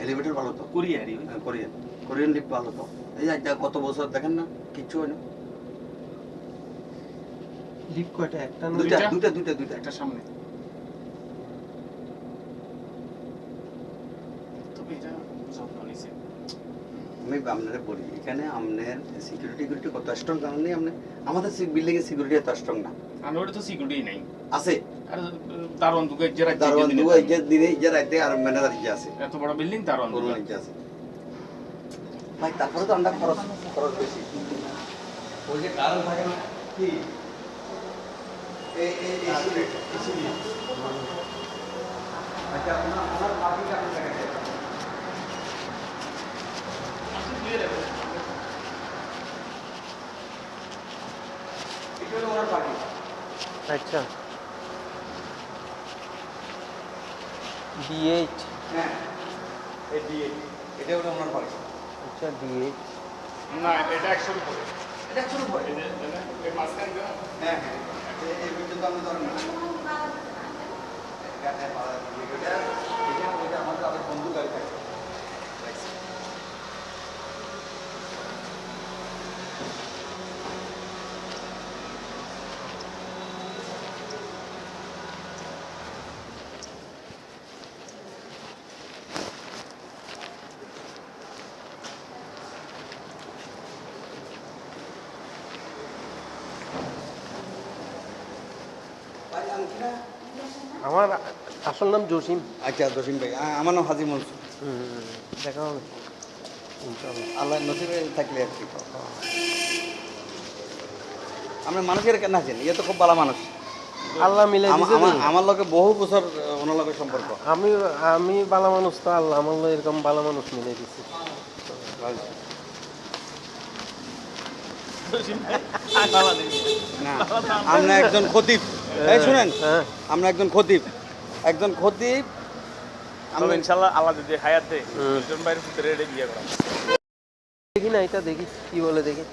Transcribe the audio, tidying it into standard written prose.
Elevator ভালো তো, Korean lift ভালো তো। এই যে কত বছর দেখেন না, কিচ্ছু হয় না। লিফট কয়টা? একটা না দুইটা একটা সামনে। তবে এটা যত্ন নিছে। আমি আপনারা বলি এখানে আপনার সিকিউরিটি কত স্ট্রং কারণ নেই। আপনি আমাদের বিল্ডিং এর সিকিউরিটি এত স্ট্রং না। আনোয়ারে তো সিকিউরিটি নাই আছে আর দারোয়ান দুকে যারা দারোয়ান দুই যে দিনে যে রাতে আর ম্যানেজার যে আছে, এত বড় বিল্ডিং দারোয়ান দুকে যে আছে ভাই। তারপরে তো আমরা খরচ বেশি। ওই যে কারণ থাকে না কি এই আচ্ছা আপনার পার্টিটা আপনি দেখেন আচ্ছা D8 হ্যাঁ এই D8 এটা হলো ওনার বাড়ি। আচ্ছা D8 না এটা 100 এর উপরে। এটা শুরু করে এই মাঝখান দিয়ে হ্যাঁ এই পর্যন্ত আমি ধরেন না এটা আমাদের আবার বন্ধু গাড়ি থাকে। আমার আসল নাম জসিম। আচ্ছা জসিম ভাই, আমার নাম হাজি মনসুর। দেখা হবে ইনশাআল্লাহ, আল্লাহ নসিবে থাকলে আর কি। আমরা মানুষের কেন আছেন, ইয়ে তো খুব ভালো মানুষ। আল্লাহ মিলে দিয়েছে। আমার লোকে বহু বছর ওনার লোকের সম্পর্ক। আমি ভালো মানুষ তো আল্লাহ আমার লোক এরকম ভালো মানুষ মিলে দিচ্ছে। না আমরা একজন খতিব, এই শুনেন আমরা একজন খতিব আমরা ইনশাআল্লাহ আল্লাহ যদি হায়াত দেয় দুজন ভাইয়ের ভিতরে বিয়ে করা। দেখি না এটা দেখি কি বলে দেখি।